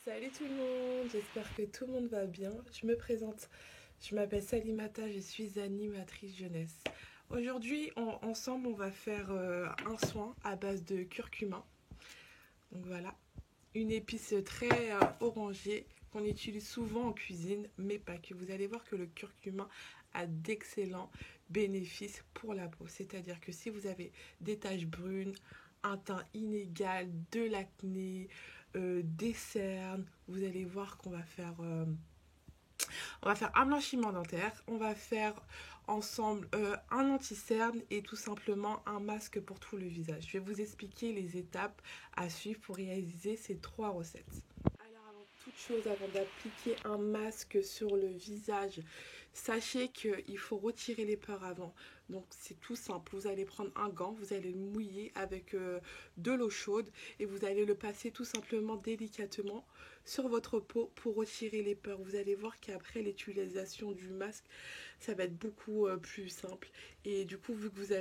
Salut tout le monde, j'espère que tout le monde va bien. Je me présente, je m'appelle Salimata, je suis animatrice jeunesse. Aujourd'hui, ensemble, on va faire un soin à base de curcuma. Donc voilà, une épice très orangée qu'on utilise souvent en cuisine, mais pas que. Vous allez voir que le curcuma a d'excellents bénéfices pour la peau. C'est-à-dire que si vous avez des taches brunes, un teint inégal, de l'acné, des cernes, vous allez voir qu'on va faire un blanchiment dentaire, on va faire ensemble un anti-cerne et tout simplement un masque pour tout le visage. Je vais vous expliquer les étapes à suivre pour réaliser ces trois recettes. Alors avant toute chose, avant d'appliquer un masque sur le visage, sachez qu'il faut retirer les pores avant. Donc c'est tout simple, vous allez prendre un gant, vous allez le mouiller avec de l'eau chaude et vous allez le passer tout simplement délicatement sur votre peau pour retirer les pores. Vous allez voir qu'après l'utilisation du masque, ça va être beaucoup plus simple. Et du coup, vu que vous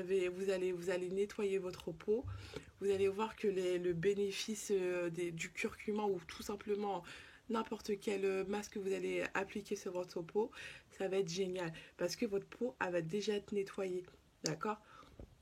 allez nettoyer votre peau, vous allez voir que le bénéfice du curcuma ou tout simplement n'importe quel masque que vous allez appliquer sur votre peau, ça va être génial parce que votre peau elle va déjà être nettoyée. D'accord?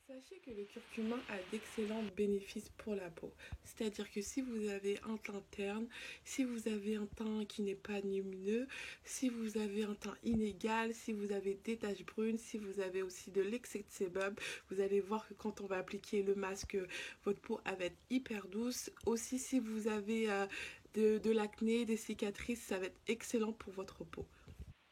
Sachez que le curcuma a d'excellents bénéfices pour la peau. C'est-à-dire que si vous avez un teint terne, si vous avez un teint qui n'est pas lumineux, si vous avez un teint inégal, si vous avez des taches brunes, si vous avez aussi de l'excès de sébum, vous allez voir que quand on va appliquer le masque, votre peau elle va être hyper douce. Aussi, si vous avez de l'acné, des cicatrices, ça va être excellent pour votre peau.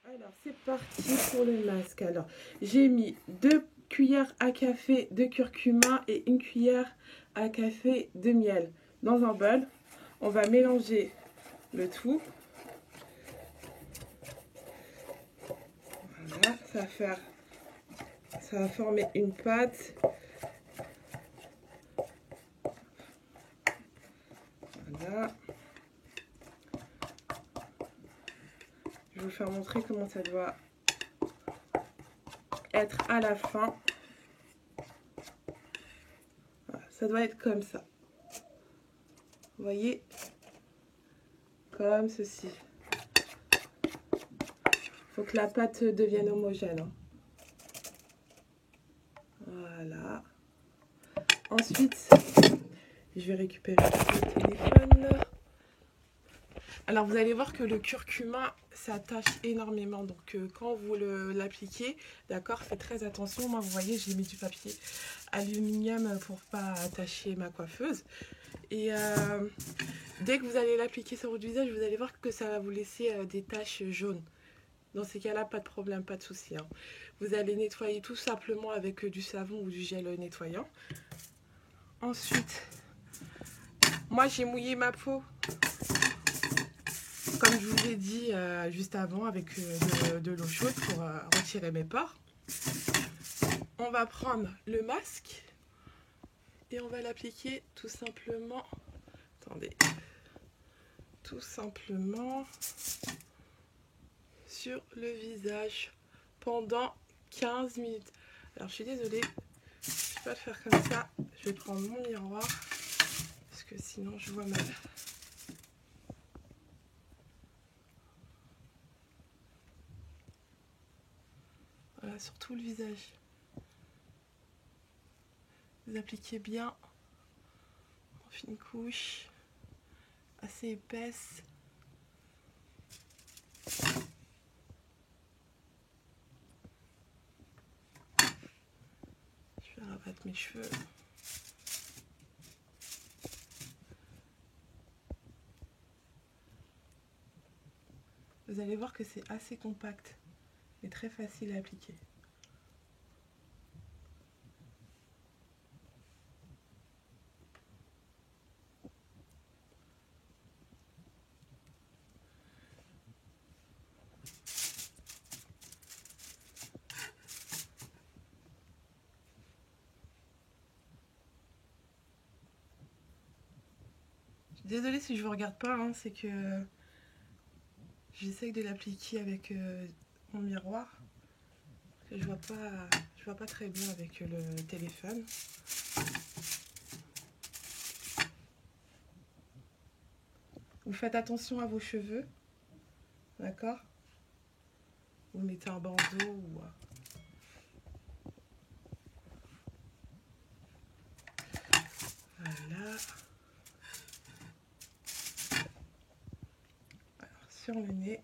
Alors, c'est parti pour le masque. Alors, j'ai mis 2 cuillères à café de curcuma et 1 cuillère à café de miel dans un bol. On va mélanger le tout. Voilà, ça va former une pâte. Voilà. Je vais vous faire montrer comment ça doit être à la fin. Voilà, ça doit être comme ça. Vous voyez, comme ceci. Il faut que la pâte devienne homogène. Voilà. Ensuite, je vais récupérer le téléphone. Alors vous allez voir que le curcuma s'attache énormément. Donc quand vous l'appliquez, d'accord, faites très attention. Moi vous voyez j'ai mis du papier aluminium pour pas attacher ma coiffeuse. Et dès que vous allez l'appliquer sur votre visage, vous allez voir que ça va vous laisser des taches jaunes. Dans ces cas-là, pas de problème, pas de souci. Hein. Vous allez nettoyer tout simplement avec du savon ou du gel nettoyant. Ensuite, moi j'ai mouillé ma peau comme je vous ai dit juste avant avec de l'eau chaude pour retirer mes pores. On va prendre le masque et on va l'appliquer tout simplement. Attendez. Tout simplement sur le visage pendant 15 minutes. Alors je suis désolée, je ne vais pas le faire comme ça. Je vais prendre mon miroir parce que sinon je vois mal. Voilà, sur tout le visage. Vous appliquez bien en fine couche, assez épaisse. Je vais rabattre mes cheveux. Vous allez voir que c'est assez compact et très facile à appliquer. Désolée si je vous regarde pas, hein, c'est que j'essaye de l'appliquer avec mon miroir. Je vois pas très bien avec le téléphone. Vous faites attention à vos cheveux. D'accord? Vous mettez un bandeau ou... Voilà. Alors, sur le nez.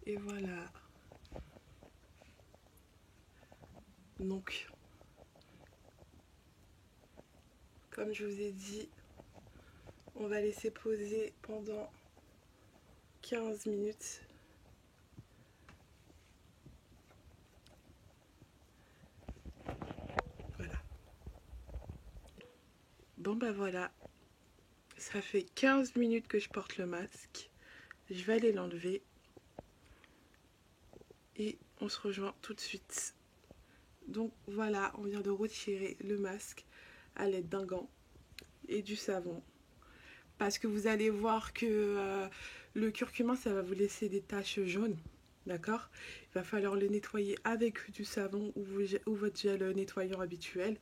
Et voilà. Donc, comme je vous ai dit, on va laisser poser pendant 15 minutes. Voilà. Bon bah voilà, ça fait 15 minutes que je porte le masque. Je vais aller l'enlever. Et on se rejoint tout de suite. Donc voilà, on vient de retirer le masque à l'aide d'un gant et du savon. Parce que vous allez voir que le curcuma, ça va vous laisser des taches jaunes. D'accord? Il va falloir le nettoyer avec du savon ou votre gel nettoyant habituel.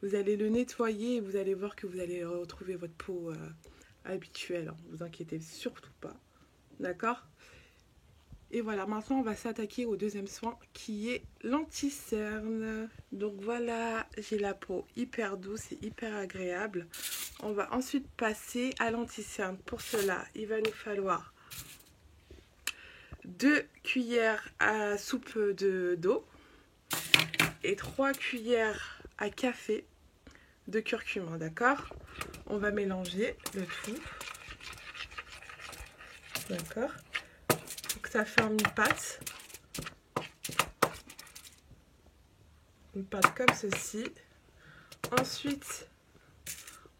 Vous allez le nettoyer et vous allez voir que vous allez retrouver votre peau habituelle. Ne vous inquiétez surtout pas. D'accord? Et voilà, maintenant on va s'attaquer au deuxième soin qui est l'anti-cerne. Donc voilà, j'ai la peau hyper douce et hyper agréable. On va ensuite passer à l'anti-cerne. Pour cela, il va nous falloir 2 cuillères à soupe d'eau et 3 cuillères à café de curcuma, d'accord? On va mélanger le tout. D'accord? Donc ça forme une pâte comme ceci. Ensuite,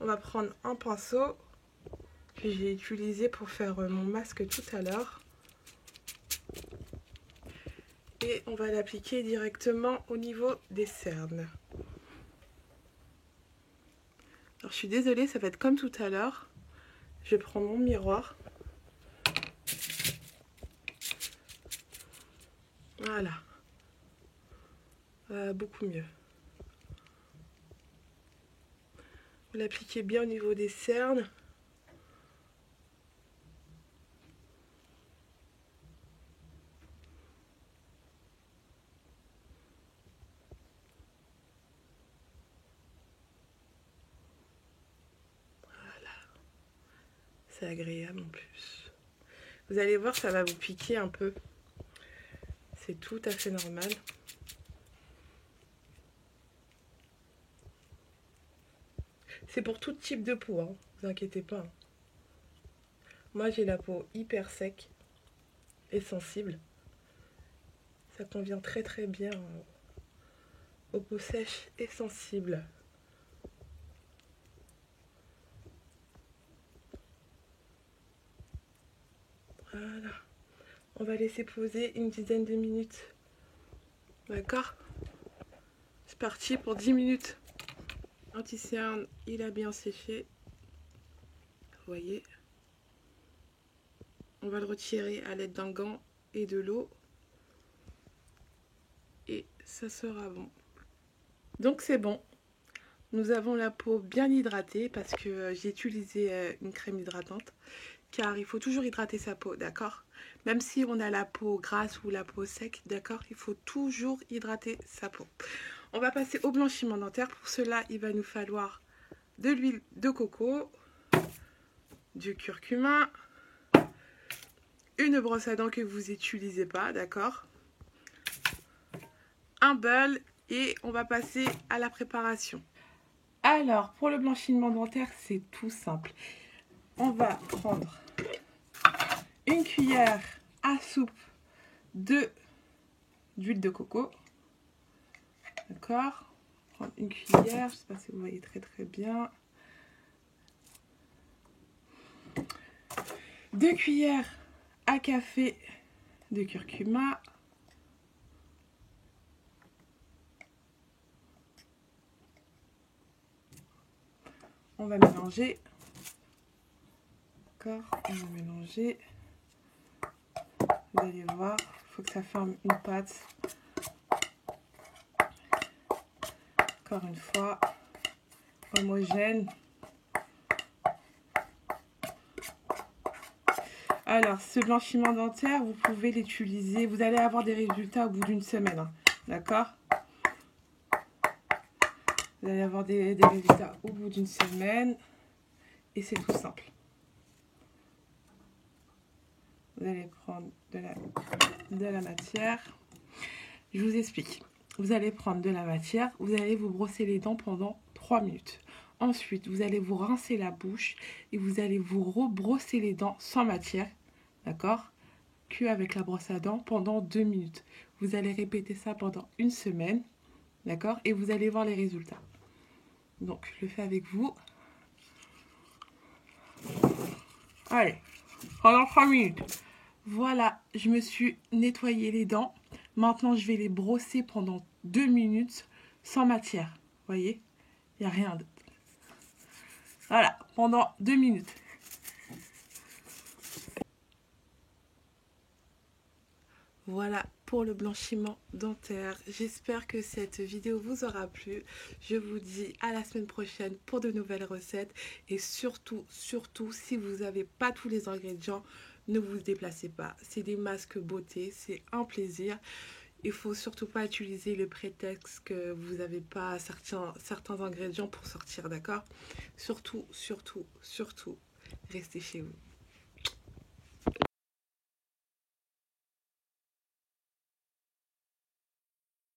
on va prendre un pinceau que j'ai utilisé pour faire mon masque tout à l'heure. Et on va l'appliquer directement au niveau des cernes. Alors je suis désolée, ça va être comme tout à l'heure. Je vais prendre mon miroir. Voilà. Beaucoup mieux. Vous l'appliquez bien au niveau des cernes. Voilà. C'est agréable en plus. Vous allez voir, ça va vous piquer un peu. C'est tout à fait normal. C'est pour tout type de peau, hein. Vous inquiétez pas. Moi, j'ai la peau hyper sec et sensible. Ça convient très très bien aux peaux sèches et sensibles. Voilà. On va laisser poser une dizaine de minutes. D'accord? C'est parti pour 10 minutes. L'anti-cerne, il a bien séché. Vous voyez? On va le retirer à l'aide d'un gant et de l'eau. Et ça sera bon. Donc c'est bon. Nous avons la peau bien hydratée parce que j'ai utilisé une crème hydratante. Car il faut toujours hydrater sa peau, d'accord? Même si on a la peau grasse ou la peau sec, d'accord? Il faut toujours hydrater sa peau. On va passer au blanchiment dentaire. Pour cela, il va nous falloir de l'huile de coco, du curcuma, une brosse à dents que vous n'utilisez pas, d'accord? Un bol et on va passer à la préparation. Alors, pour le blanchiment dentaire, c'est tout simple. On va prendre une cuillère à soupe d'huile de coco. D'accord? Prendre une cuillère, je ne sais pas si vous voyez très très bien. 2 cuillères à café de curcuma. On va mélanger. D'accord? On va mélanger. Vous allez voir, il faut que ça forme une pâte. Encore une fois, homogène. Alors, ce blanchiment dentaire, vous pouvez l'utiliser. Vous allez avoir des résultats au bout d'une semaine. Hein, d'accord? Vous allez avoir des résultats au bout d'une semaine. Et c'est tout simple. Vous allez prendre de la matière. Je vous explique. Vous allez prendre de la matière. Vous allez vous brosser les dents pendant 3 minutes. Ensuite, vous allez vous rincer la bouche et vous allez vous rebrosser les dents sans matière. D'accord? Avec la brosse à dents pendant 2 minutes. Vous allez répéter ça pendant une semaine. D'accord? Et vous allez voir les résultats. Donc, je le fais avec vous. Allez, pendant 3 minutes. Voilà, je me suis nettoyé les dents. Maintenant, je vais les brosser pendant 2 minutes sans matière. Vous voyez? Il n'y a rien d'autre. Voilà, pendant 2 minutes. Voilà pour le blanchiment dentaire. J'espère que cette vidéo vous aura plu. Je vous dis à la semaine prochaine pour de nouvelles recettes. Et surtout, si vous n'avez pas tous les ingrédients, ne vous déplacez pas. C'est des masques beauté, c'est un plaisir. Il ne faut surtout pas utiliser le prétexte que vous n'avez pas certains ingrédients pour sortir, d'accord? Surtout, restez chez vous.